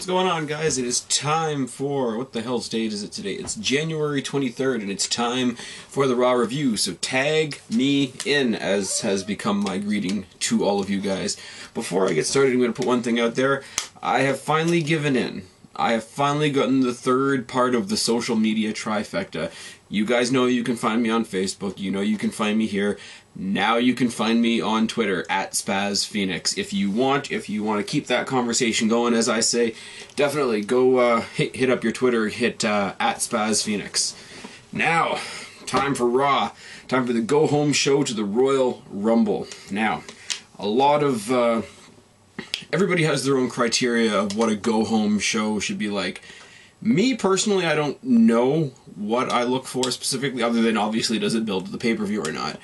What's going on, guys? It is time for... what the hell's date is it today? It's January 23rd, and it's time for the Raw review. So tag me in, as has become my greeting to all of you guys. Before I get started, I'm going to put one thing out there. I have finally given in. I have finally gotten the third part of the social media trifecta. You guys know you can find me on Facebook. You know you can find me here. Now you can find me on Twitter at SpazPhoenix. If you want to keep that conversation going, as I say, definitely go hit up your Twitter, hit at SpazPhoenix. Now, time for Raw. Time for the go-home show to the Royal Rumble. Now, a lot of... everybody has their own criteria of what a go-home show should be like. Me, personally, I don't know what I look for specifically, other than obviously does it build to the pay-per-view or not.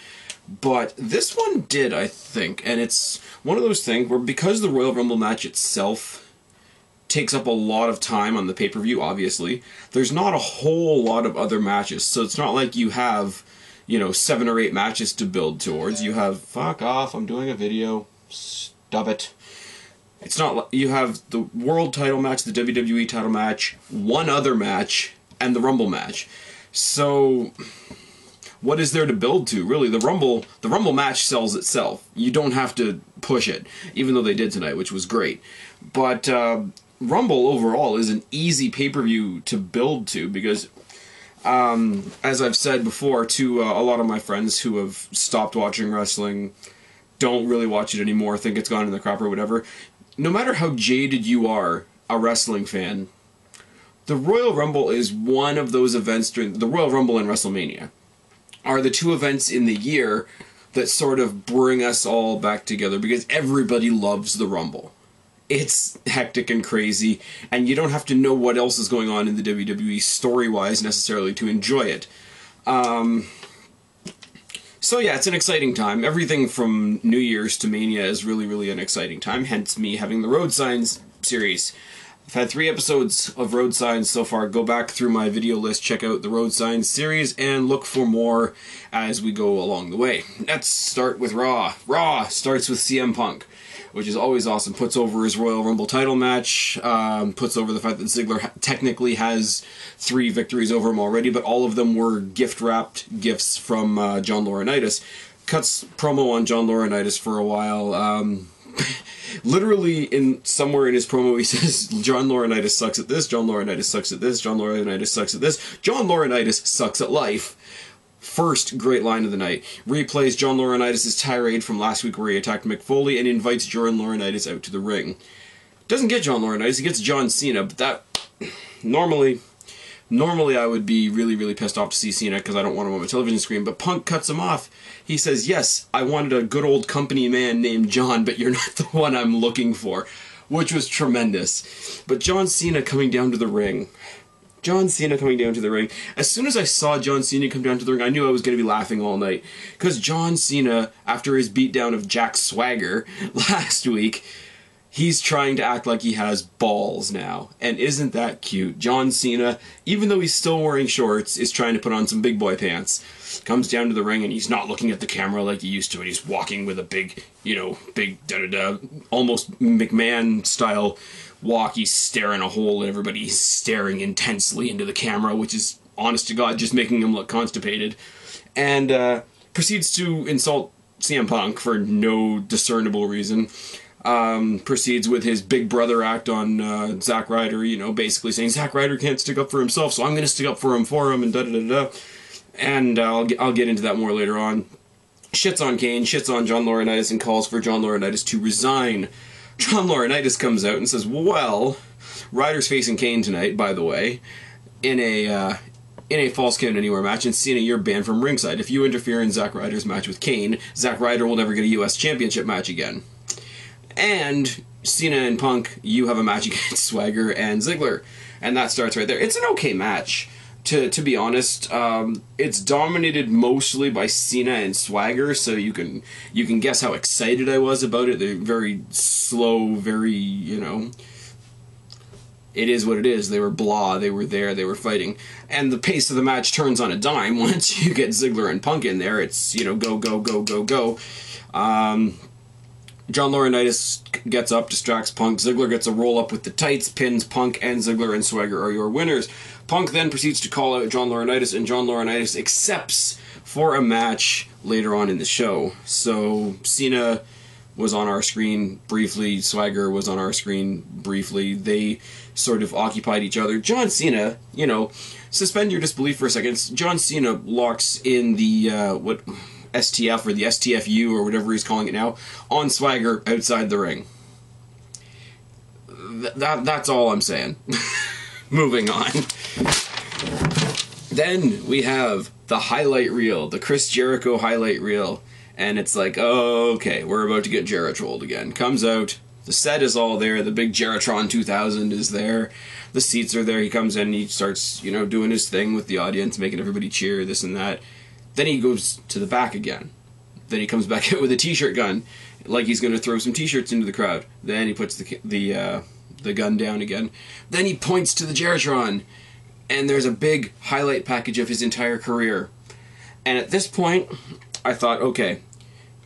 But this one did, I think, and it's one of those things where because the Royal Rumble match itself takes up a lot of time on the pay-per-view, obviously, there's not a whole lot of other matches, so it's not like you have, 7 or 8 matches to build towards. You have, fuck off, I'm doing a video, stop it. It's not like you have the World title match, the WWE title match, one other match, and the Rumble match. So... what is there to build to? Really, the Rumble match sells itself. You don't have to push it, even though they did tonight, which was great. But Rumble overall is an easy pay-per-view to build to because, as I've said before to a lot of my friends who have stopped watching wrestling, don't really watch it anymore, think it's gone in the crap or whatever, no matter how jaded you are, a wrestling fan, the Royal Rumble is one of those events during the Royal Rumble and WrestleMania are the two events in the year that sort of bring us all back together because everybody loves the Rumble. It's hectic and crazy, and you don't have to know what else is going on in the WWE story-wise necessarily to enjoy it. So yeah, it's an exciting time. Everything from New Year's to Mania is really, really an exciting time, hence me having the Road Signs series. I've had 3 episodes of Road Signs so far. Go back through my video list, check out the Road Signs series, and look for more as we go along the way. Let's start with Raw. Raw starts with CM Punk, which is always awesome. Puts over his Royal Rumble title match, puts over the fact that Ziggler technically has 3 victories over him already, but all of them were gift-wrapped gifts from John Laurinaitis. Cuts promo on John Laurinaitis for a while. Literally, somewhere in his promo, he says, John Laurinaitis sucks at this, John Laurinaitis sucks at this, John Laurinaitis sucks at this, John Laurinaitis sucks at life. First great line of the night. Replays John Laurinaitis' tirade from last week where he attacked Mick Foley and invites John Laurinaitis out to the ring. Doesn't get John Laurinaitis, he gets John Cena, but that... Normally I would be really, really pissed off to see Cena because I don't want him on my television screen, but Punk cuts him off. He says, yes, I wanted a good old company man named John, but you're not the one I'm looking for, which was tremendous. But John Cena coming down to the ring. John Cena coming down to the ring. As soon as I saw John Cena come down to the ring, I knew I was going to be laughing all night. Because John Cena, after his beatdown of Jack Swagger last week, he's trying to act like he has balls now. And isn't that cute? John Cena, even though he's still wearing shorts, is trying to put on some big boy pants. Comes down to the ring and he's not looking at the camera like he used to. And he's walking with a big, big da-da-da, almost McMahon-style walk. He's staring a hole at everybody. He's staring intensely into the camera, which is, honest to God, just making him look constipated. And proceeds to insult CM Punk for no discernible reason. Proceeds with his big brother act on Zack Ryder, basically saying Zack Ryder can't stick up for himself, so I'm going to stick up for him, and da-da-da-da. And I'll get into that more later on. Shits on Kane, shits on John Laurinaitis, and calls for John Laurinaitis to resign. John Laurinaitis comes out and says, well, Ryder's facing Kane tonight, by the way, in a Falls Count Anywhere match, and Cena, you're banned from ringside. If you interfere in Zack Ryder's match with Kane, Zack Ryder will never get a U.S. Championship match again. And Cena and Punk, you have a match against Swagger and Ziggler. And that starts right there. It's an okay match, to be honest. It's dominated mostly by Cena and Swagger, so you can guess how excited I was about it. They're very slow, very, it is what it is. They were blah, they were there, they were fighting. And the pace of the match turns on a dime once you get Ziggler and Punk in there. It's, go, go, go, go, go. John Laurinaitis gets up, distracts Punk. Ziggler gets a roll-up with the tights, pins Punk and Ziggler, and Swagger are your winners. Punk then proceeds to call out John Laurinaitis, and John Laurinaitis accepts for a match later on in the show. So Cena was on our screen briefly, Swagger was on our screen briefly. They sort of occupied each other. John Cena, you know, suspend your disbelief for a second. John Cena locks in the, STF or the STFU or whatever he's calling it now, on Swagger outside the ring. That's all I'm saying. Moving on. Then we have the highlight reel, the Chris Jericho highlight reel, and it's like, oh, okay, we're about to get Jeritrolled again. Comes out, the set is all there, the big Jeritron 2000 is there, the seats are there, he comes in, he starts, you know, doing his thing with the audience, making everybody cheer, this and that. Then he goes to the back again. Then he comes back out with a t-shirt gun, like he's going to throw some t-shirts into the crowd. Then he puts the gun down again. Then he points to the Jeritron, and there's a big highlight package of his entire career. And at this point, I thought, okay,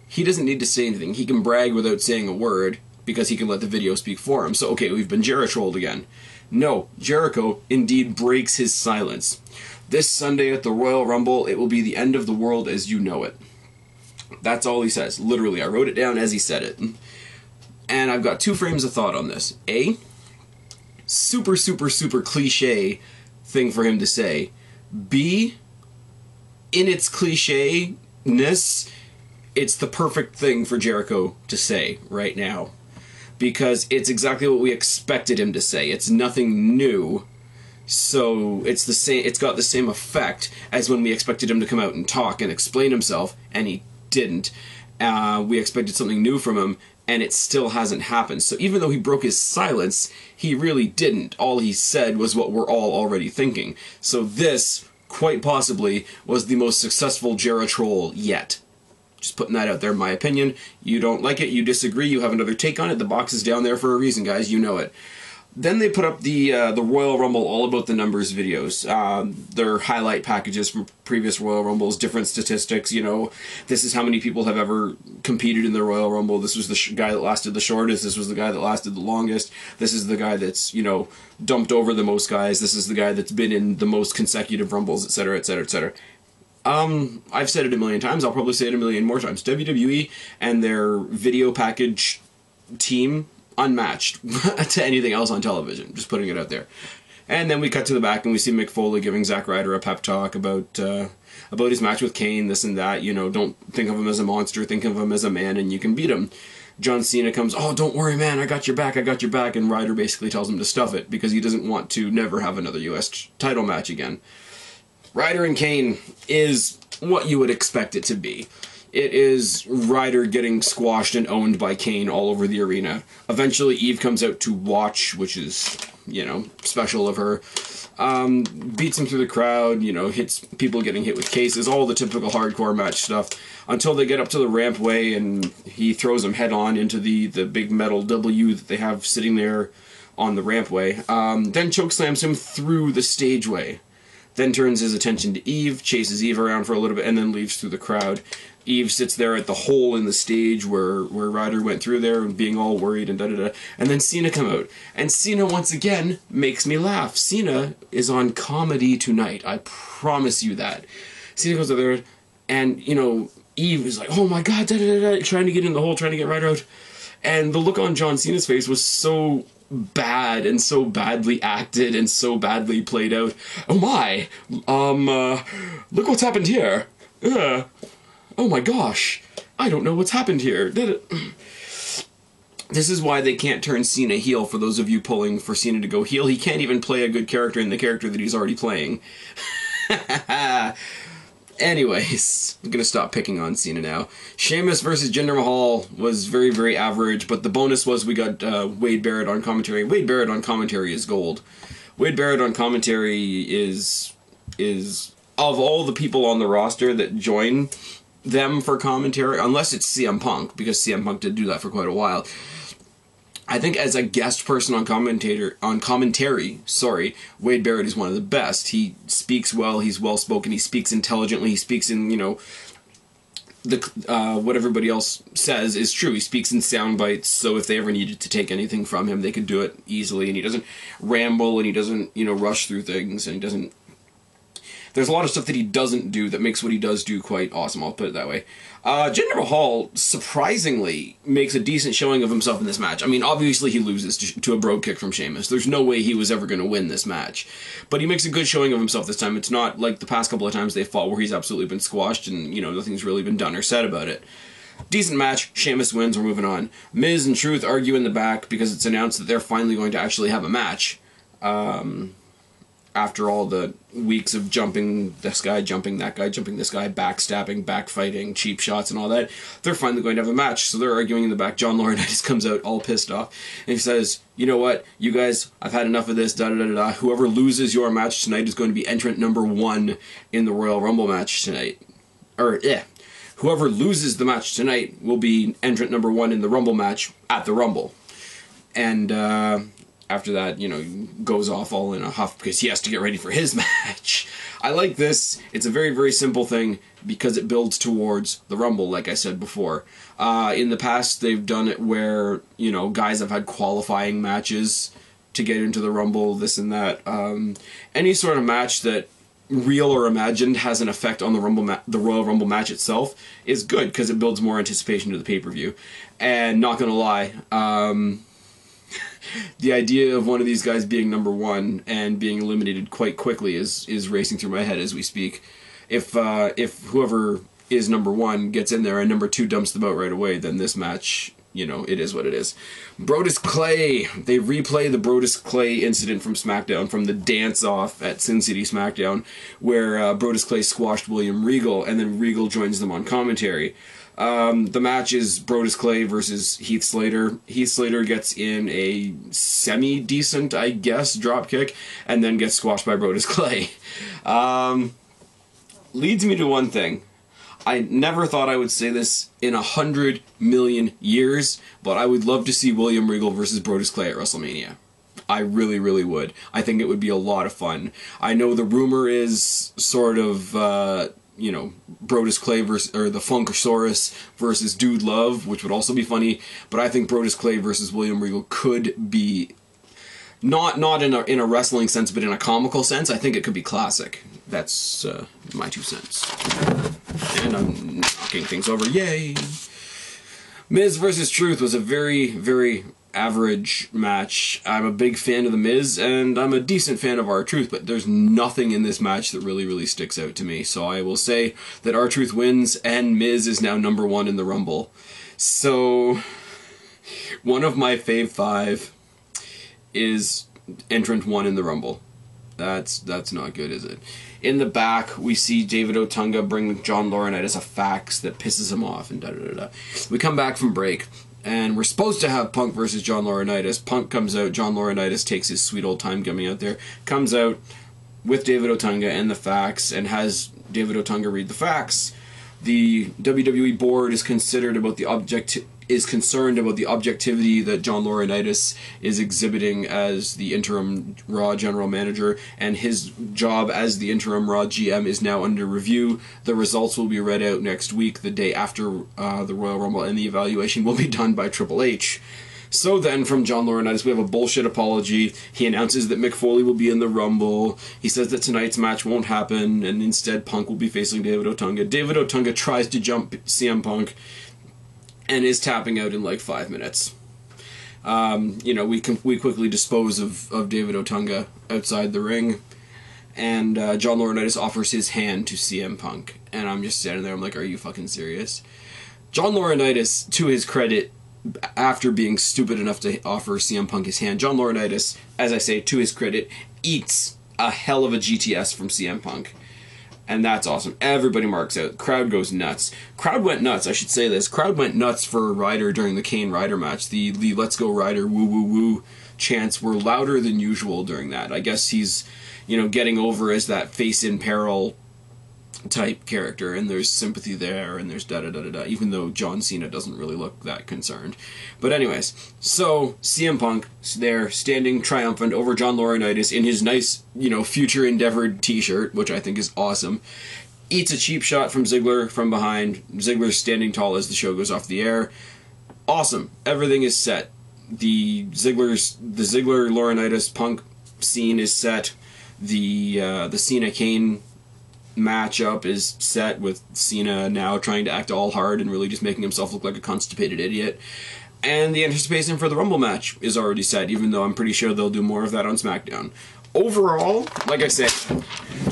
he doesn't need to say anything. He can brag without saying a word, because he can let the video speak for him. So, okay, we've been Jeritrolled again. No, Jericho indeed breaks his silence. This Sunday at the Royal Rumble, it will be the end of the world as you know it. That's all he says. Literally, I wrote it down as he said it. And I've got two frames of thought on this. A, super, super, super cliche thing for him to say. B, in its cliche-ness, it's the perfect thing for Jericho to say right now. Because it's exactly what we expected him to say. It's nothing new. So it's the same. It's got the same effect as when we expected him to come out and talk and explain himself, and he didn't. We expected something new from him, and it still hasn't happened. So even though he broke his silence, he really didn't. All he said was what we're all already thinking. So this, quite possibly, was the most successful Jeritroll yet. Just putting that out there, in my opinion. You don't like it, you disagree, you have another take on it. The box is down there for a reason, guys. You know it. Then they put up the Royal Rumble All About the Numbers videos. Their highlight packages from previous Royal Rumbles, different statistics, you know. This is how many people have ever competed in the Royal Rumble. This was the guy that lasted the shortest. This was the guy that lasted the longest. This is the guy that's, you know, dumped over the most guys. This is the guy that's been in the most consecutive Rumbles, etc., etc., etc. I've said it a million times. I'll probably say it a million more times. WWE and their video package team, unmatched to anything else on television. Just putting it out there. And then we cut to the back and we see Mick Foley giving Zack Ryder a pep talk about his match with Kane, this and that. You know, don't think of him as a monster, think of him as a man, and you can beat him. John Cena comes, oh, don't worry, man, I got your back, I got your back, and Ryder basically tells him to stuff it because he doesn't want to never have another US title match again. Ryder and Kane is what you would expect it to be. It is Ryder getting squashed and owned by Kane all over the arena. Eventually, Eve comes out to watch, which is, you know, special of her. Beats him through the crowd, you know, hits people getting hit with cases, all the typical hardcore match stuff, until they get up to the rampway and he throws him head on into the big metal W that they have sitting there on the rampway. Then chokeslams him through the stageway. Then turns his attention to Eve, chases Eve around for a little bit, and then leaves through the crowd. Eve sits there at the hole in the stage where Ryder went through there, being all worried and da-da-da. And then Cena come out. And Cena, once again, makes me laugh. Cena is on comedy tonight. I promise you that. Cena goes over there, and, you know, Eve is like, oh my god, da-da-da-da, trying to get in the hole, trying to get Ryder out. And the look on John Cena's face was so bad and so badly acted and so badly played out. Oh my, look what's happened here. Oh my gosh, I don't know what's happened here. This is why they can't turn Cena heel, for those of you pulling for Cena to go heel. He can't even play a good character in the character that he's already playing. Anyways, I'm gonna stop picking on Cena now. Sheamus versus Jinder Mahal was very, very average, but the bonus was we got Wade Barrett on commentary. Wade Barrett on commentary is gold. Wade Barrett on commentary is of all the people on the roster that join them for commentary, unless it's CM Punk, because CM Punk did do that for quite a while. I think as a guest person on commentary, Wade Barrett is one of the best. He speaks well, he's well spoken, he speaks intelligently, he speaks in, you know, what everybody else says is true. He speaks in sound bites, so if they ever needed to take anything from him, they could do it easily, and he doesn't ramble, and he doesn't, rush through things, and he doesn't... There's a lot of stuff that he doesn't do that makes what he does do quite awesome, I'll put it that way. Jinder Mahal, surprisingly, makes a decent showing of himself in this match. I mean, obviously he loses to a brogue kick from Sheamus. There's no way he was ever going to win this match. But he makes a good showing of himself this time. It's not like the past couple of times they fought where he's absolutely been squashed and, nothing's really been done or said about it. Decent match, Sheamus wins, we're moving on. Miz and Truth argue in the back because it's announced that they're finally going to actually have a match. After all the weeks of jumping this guy, jumping that guy, jumping this guy, backstabbing, backfighting, cheap shots and all that, they're finally going to have a match. So they're arguing in the back. John Laurinaitis comes out all pissed off, and he says, you know what, you guys, I've had enough of this, da-da-da-da-da. Whoever loses your match tonight is going to be entrant number 1 in the Royal Rumble match tonight. Whoever loses the match tonight will be entrant number 1 in the Rumble match at the Rumble. And, after that, goes off all in a huff because he has to get ready for his match. I like this. It's a very, very simple thing because it builds towards the Rumble, like I said before. In the past, they've done it where, guys have had qualifying matches to get into the Rumble, this and that. Any sort of match that, real or imagined, has an effect on the Royal Rumble match itself is good because it builds more anticipation to the pay-per-view. And not gonna lie, the idea of one of these guys being number 1 and being eliminated quite quickly is racing through my head as we speak. If whoever is number 1 gets in there and number 2 dumps them out right away, then this match, it is what it is. Brodus Clay. They replay the Brodus Clay incident from SmackDown, from the dance-off at Sin City SmackDown, where Brodus Clay squashed William Regal, and then Regal joins them on commentary. The match is Brodus Clay versus Heath Slater. Heath Slater gets in a semi-decent, I guess, dropkick, and then gets squashed by Brodus Clay. Leads me to one thing. I never thought I would say this in 100 million years, but I would love to see William Regal versus Brodus Clay at WrestleMania. I really, really would. I think it would be a lot of fun. I know the rumor is sort of... Brodus Clay versus, or the Funkasaurus versus Dude Love, which would also be funny, but I think Brodus Clay versus William Regal could be, not in a wrestling sense, but in a comical sense, I think it could be classic. That's my 2 cents. And I'm knocking things over, yay! Miz versus Truth was a very, very average match. I'm a big fan of The Miz, and I'm a decent fan of R-Truth, but there's nothing in this match that really, really sticks out to me. So I will say that R-Truth wins, and Miz is now number 1 in the Rumble. So, one of my fave 5 is entrant 1 in the Rumble. That's not good, is it? In the back, we see David Otunga bring John Laurinaitis a fax that pisses him off, and da-da-da-da. We come back from break, and we're supposed to have Punk versus John Laurinaitis. Punk comes out, John Laurinaitis takes his sweet old time coming out there, comes out with David Otunga and the fax, and has David Otunga read the fax. The WWE board is concerned about the objectivity that John Laurinaitis is exhibiting as the interim Raw general manager, and his job as the interim Raw GM is now under review. The results will be read out next week, the day after the Royal Rumble, and the evaluation will be done by Triple H. So then, from John Laurinaitis, we have a bullshit apology. He announces that Mick Foley will be in the Rumble. He says that tonight's match won't happen, and instead Punk will be facing David Otunga. David Otunga tries to jump CM Punk, and is tapping out in like 5 minutes. We quickly dispose of David Otunga outside the ring, and John Laurinaitis offers his hand to CM Punk, and I'm just standing there, I'm like, are you fucking serious? John Laurinaitis, to his credit, after being stupid enough to offer CM Punk his hand, John Laurinaitis, as I say, to his credit, eats a hell of a GTS from CM Punk. And that's awesome. Everybody marks out. Crowd goes nuts. Crowd went nuts, I should say this. Crowd went nuts for Ryder during the Kane Ryder match. The Let's Go Ryder woo woo woo chants were louder than usual during that. I guess he's, getting over as that face in peril type character, and there's sympathy there, and there's da-da-da-da-da, even though John Cena doesn't really look that concerned. But anyways, so CM Punk there, standing triumphant over John Laurinaitis in his nice, future endeavored t-shirt, which I think is awesome. eats a cheap shot from Ziggler from behind. Ziggler's standing tall as the show goes off the air. Awesome. Everything is set. The Ziggler Laurinaitis Punk scene is set. The Cena Kane matchup is set, with Cena now trying to act all hard and really just making himself look like a constipated idiot. And the anticipation for the Rumble match is already set, even though I'm pretty sure they'll do more of that on SmackDown. Overall, like I said,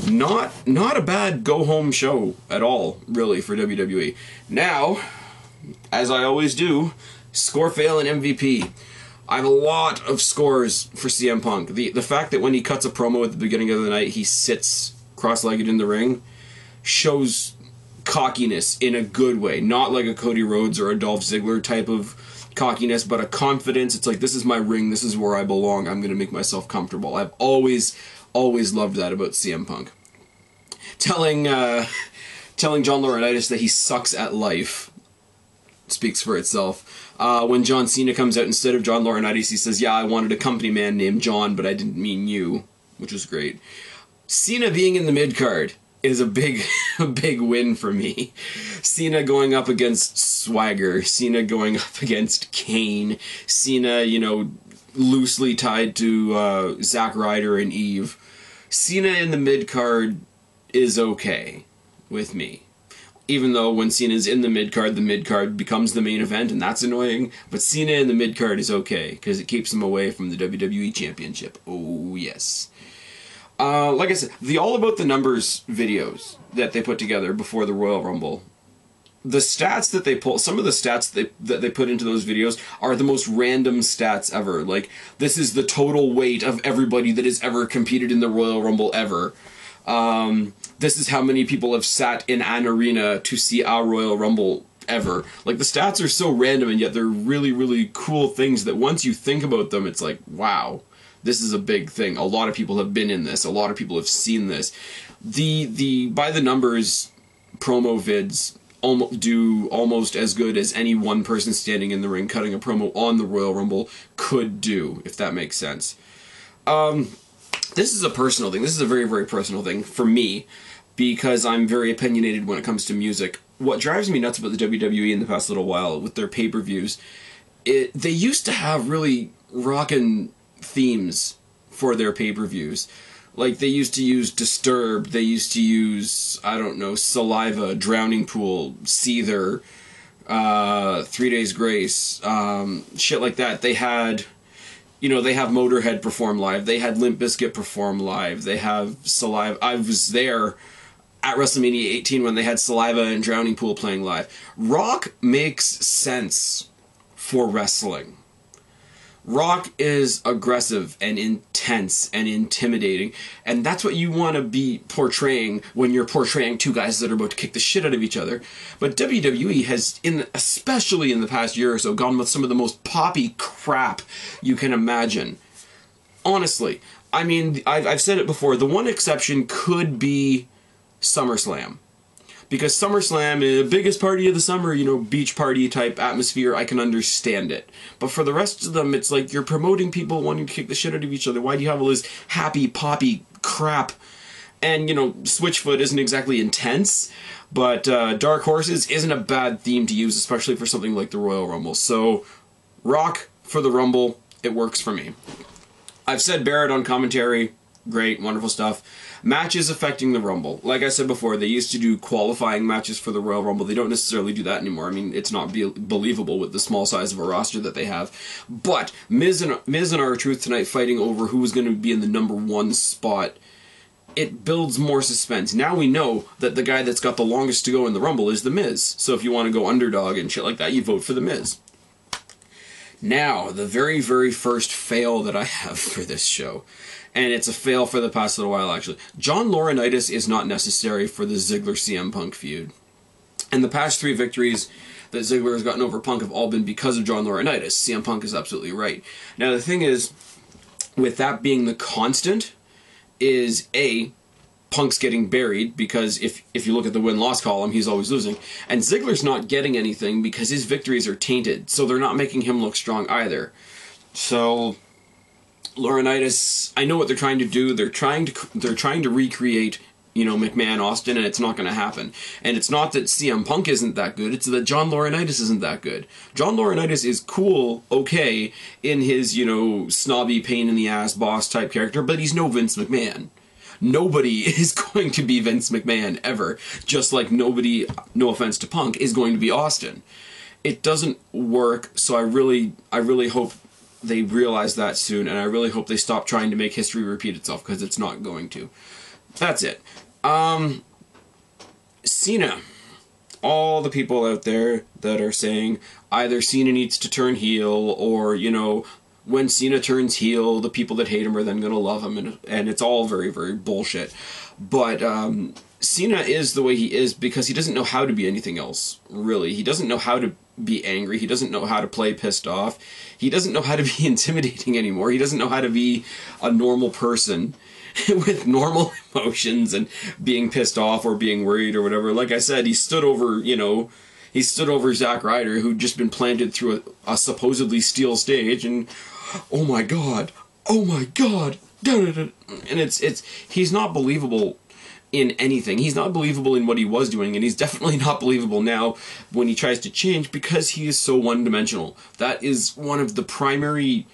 not a bad go-home show at all, really, for WWE. Now, as I always do, score, fail, and MVP. I have a lot of scores for CM Punk. The fact that when he cuts a promo at the beginning of the night, he sits cross-legged in the ring, shows cockiness in a good way. Not like a Cody Rhodes or a Dolph Ziggler type of cockiness, but a confidence. It's like, this is my ring, this is where I belong, I'm going to make myself comfortable. I've always loved that about CM Punk. Telling John Laurinaitis that he sucks at life speaks for itself. When John Cena comes out, instead of John Laurinaitis, he says, yeah, I wanted a company man named John, but I didn't mean you, which was great. Cena being in the mid-card is a big win for me. Cena going up against Swagger, Cena going up against Kane, Cena, loosely tied to Zack, Ryder, and Eve. Cena in the mid-card is okay with me. Even though when Cena's in the mid-card becomes the main event, and that's annoying, but Cena in the mid-card is okay, because it keeps him away from the WWE Championship. Oh, yes. Like I said, the All About the Numbers videos that they put together before the Royal Rumble, the stats that they pull, some of the stats that they put into those videos are the most random stats ever. Like, this is the total weight of everybody that has ever competed in the Royal Rumble ever. This is how many people have sat in an arena to see our Royal Rumble ever. Like, the stats are so random, and yet they're really, really cool things that once you think about them, it's like, wow. This is a big thing. A lot of people have been in this. A lot of people have seen this. The by the numbers promo vids do almost as good as any one person standing in the ring cutting a promo on the Royal Rumble could do, if that makes sense. This is a personal thing. This is a very, very personal thing for me, because I'm very opinionated when it comes to music. What drives me nuts about the WWE in the past little while with their pay-per-views, they used to have really rockin' themes for their pay-per-views. Like, they used to use Disturbed, they used to use, I don't know, Saliva, Drowning Pool, Seether, 3 Days Grace, shit like that. They had, they have Motorhead perform live, they had Limp Bizkit perform live, they have Saliva. I was there at WrestleMania 18 when they had Saliva and Drowning Pool playing live. Rock makes sense for wrestling. Rock is aggressive and intense and intimidating, and that's what you want to be portraying when you're portraying two guys that are about to kick the shit out of each other. But WWE has, especially in the past year or so, gone with some of the most poppy crap you can imagine. Honestly, I mean, I've said it before, the one exception could be SummerSlam. Because SummerSlam, the biggest party of the summer, beach party type atmosphere, I can understand it. But for the rest of them, it's like you're promoting people wanting to kick the shit out of each other. Why do you have all this happy, poppy crap? And, Switchfoot isn't exactly intense, but Dark Horses isn't a bad theme to use, especially for something like the Royal Rumble. So, Rock for the Rumble, it works for me. I've said Barrett on commentary, great, wonderful stuff. Matches affecting the Rumble. Like I said before, they used to do qualifying matches for the Royal Rumble. They don't necessarily do that anymore. I mean, it's not believable with the small size of a roster that they have. But Miz and R-Truth tonight fighting over who's going to be in the number one spot, it builds more suspense. Now we know that the guy that's got the longest to go in the Rumble is The Miz. So if you want to go underdog and shit like that, you vote for The Miz. Now, the very, very first fail that I have for this show, and it's a fail for the past little while, actually. John Laurinaitis is not necessary for the Ziggler-CM Punk feud. And the past 3 victories that Ziggler has gotten over Punk have all been because of John Laurinaitis. CM Punk is absolutely right. Now, the thing is, with that being the constant, is A, Punk's getting buried, because if you look at the win-loss column, he's always losing. And Ziggler's not getting anything because his victories are tainted, so they're not making him look strong either. So Laurinaitis, I know what they're trying to do. They're trying to recreate you know, McMahon Austin, and it's not going to happen. And it's not that CM Punk isn't that good, it's that John Laurinaitis isn't that good. John Laurinaitis is cool, okay, in his, you know, snobby, pain-in-the-ass boss type character, but he's no Vince McMahon. Nobody is going to be Vince McMahon, ever. Just like nobody, no offense to Punk, is going to be Austin. It doesn't work, so I really hope they realize that soon, and I really hope they stop trying to make history repeat itself, because it's not going to. That's it. Cena. All the people out there that are saying either Cena needs to turn heel, or, you know, when Cena turns heel, the people that hate him are then going to love him, and it's all very, very bullshit. But Cena is the way he is because he doesn't know how to be anything else, really. He doesn't know how to be angry. He doesn't know how to play pissed off. He doesn't know how to be intimidating anymore. He doesn't know how to be a normal person with normal emotions and being pissed off or being worried or whatever. Like I said, he stood over, you know, he stood over Zack Ryder, who'd just been planted through a supposedly steel stage, and oh my god, and he's not believable in anything. He's not believable in what he was doing, and he's definitely not believable now when he tries to change because he is so one-dimensional. That is one of the primary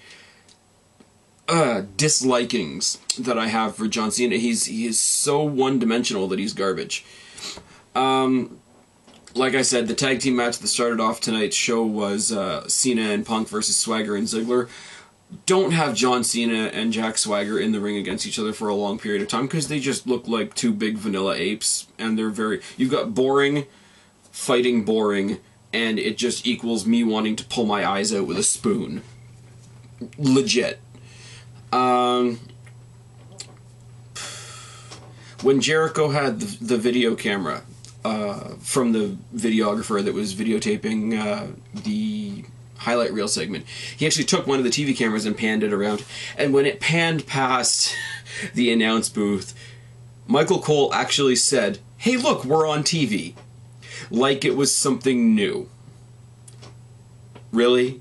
dislikings that I have for John Cena. He is so one-dimensional that he's garbage. Like I said, the tag team match that started off tonight's show was Cena and Punk versus Swagger and Ziggler. Don't have John Cena and Jack Swagger in the ring against each other for a long period of time, because they just look like two big vanilla apes, and they're very... You've got boring, fighting boring, and it just equals me wanting to pull my eyes out with a spoon. Legit. When Jericho had the video camera from the videographer that was videotaping the highlight reel segment, he actually took one of the TV cameras and panned it around, and when it panned past the announce booth, Michael Cole actually said, "Hey, look, we're on TV," like it was something new. Really?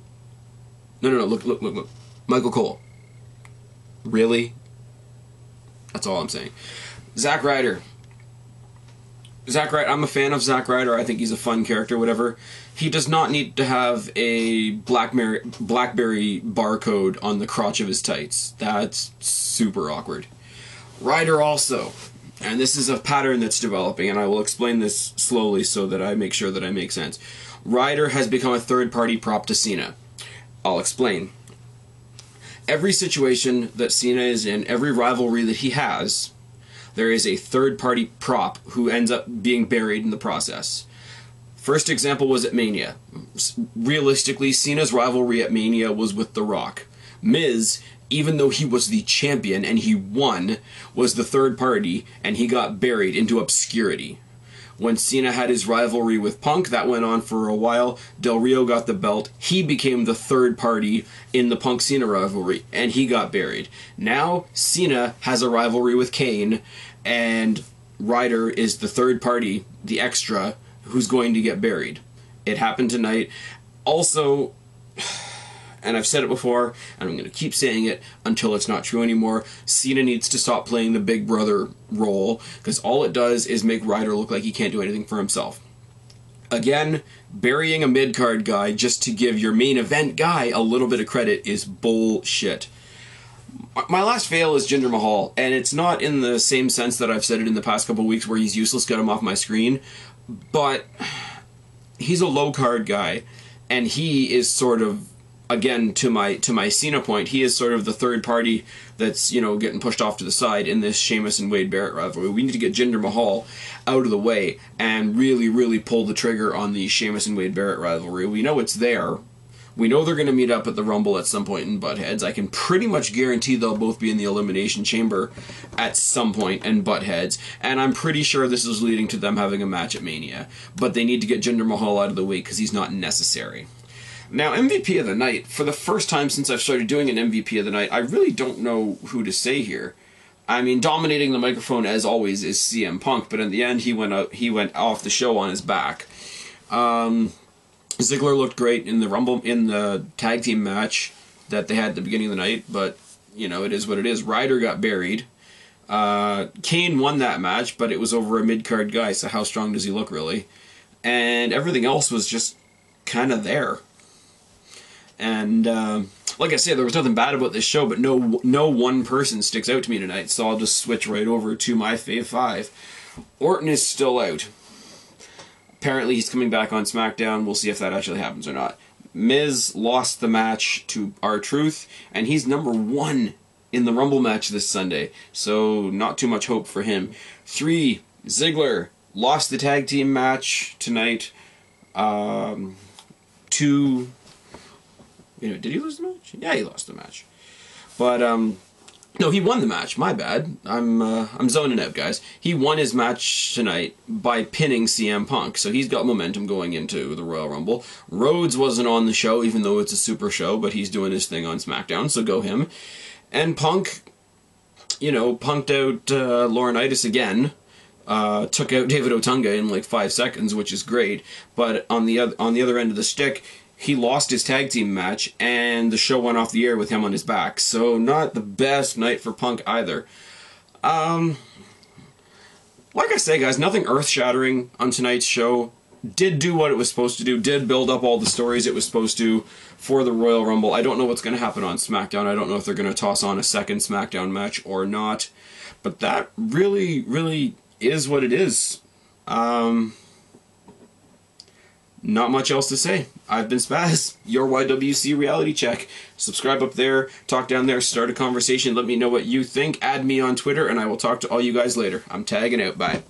No, look. Michael Cole. Really? That's all I'm saying. Zack Ryder. I'm a fan of Zack Ryder. I think he's a fun character, whatever. He does not need to have a BlackBerry barcode on the crotch of his tights. That's super awkward. Ryder also, and this is a pattern that's developing, and I will explain this slowly so that I make sure that I make sense. Ryder has become a third-party prop to Cena. I'll explain. Every situation that Cena is in, every rivalry that he has, there is a third-party prop who ends up being buried in the process. First example was at Mania. Realistically, Cena's rivalry at Mania was with The Rock. Miz, even though he was the champion and he won, was the third party, and he got buried into obscurity. When Cena had his rivalry with Punk, that went on for a while. Del Rio got the belt. He became the third party in the Punk-Cena rivalry, and he got buried. Now, Cena has a rivalry with Kane, and Ryder is the third party, the extra, who's going to get buried. It happened tonight. Also, and I've said it before, and I'm going to keep saying it until it's not true anymore, Cena needs to stop playing the big brother role, because all it does is make Ryder look like he can't do anything for himself. Again, burying a mid-card guy just to give your main event guy a little bit of credit is bullshit. My last fail is Jinder Mahal, and it's not in the same sense that I've said it in the past couple of weeks where he's useless, get him off my screen, but he's a low-card guy, and he is sort of, again, to my Cena point, he is sort of the third party that's, you know, getting pushed off to the side in this Sheamus and Wade Barrett rivalry. We need to get Jinder Mahal out of the way and really, really pull the trigger on the Sheamus and Wade Barrett rivalry. We know it's there. We know they're going to meet up at the Rumble at some point in butt heads. I can pretty much guarantee they'll both be in the Elimination Chamber at some point and butt heads. And I'm pretty sure this is leading to them having a match at Mania. But they need to get Jinder Mahal out of the way because he's not necessary. Now, MVP of the night, for the first time since I've started doing an MVP of the night, I really don't know who to say here. I mean, dominating the microphone as always is CM Punk, but in the end he went off the show on his back. Ziggler looked great in the tag team match that they had at the beginning of the night, but you know, it is what it is. Ryder got buried. Kane won that match, but it was over a mid-card guy, so how strong does he look, really? And everything else was just kind of there. And like I said, there was nothing bad about this show, but no one person sticks out to me tonight, so I'll just switch right over to my Fave 5. Orton is still out. Apparently he's coming back on SmackDown. We'll see if that actually happens or not. Miz lost the match to R-Truth, and he's number 1 in the Rumble match this Sunday, so not too much hope for him. 3, Ziggler lost the tag team match tonight. 2... did he lose the match? Yeah, he lost the match. But, no, he won the match. My bad. I'm zoning out, guys. He won his match tonight by pinning CM Punk, so he's got momentum going into the Royal Rumble. Rhodes wasn't on the show, even though it's a super show, but he's doing his thing on SmackDown, so go him. And Punk, punked out Laurinaitis again. Took out David Otunga in like 5 seconds, which is great. But on the other end of the stick, he lost his tag team match, and the show went off the air with him on his back. So not the best night for Punk either. Like I say, guys, nothing earth-shattering on tonight's show. Did do what it was supposed to do. Did build up all the stories it was supposed to for the Royal Rumble. I don't know what's going to happen on SmackDown. I don't know if they're going to toss on a second SmackDown match or not. But that really, really is what it is. Not much else to say. I've been Spaz, your YWC reality check. Subscribe up there, talk down there, start a conversation, let me know what you think, add me on Twitter, and I will talk to all you guys later. I'm tagging out. Bye.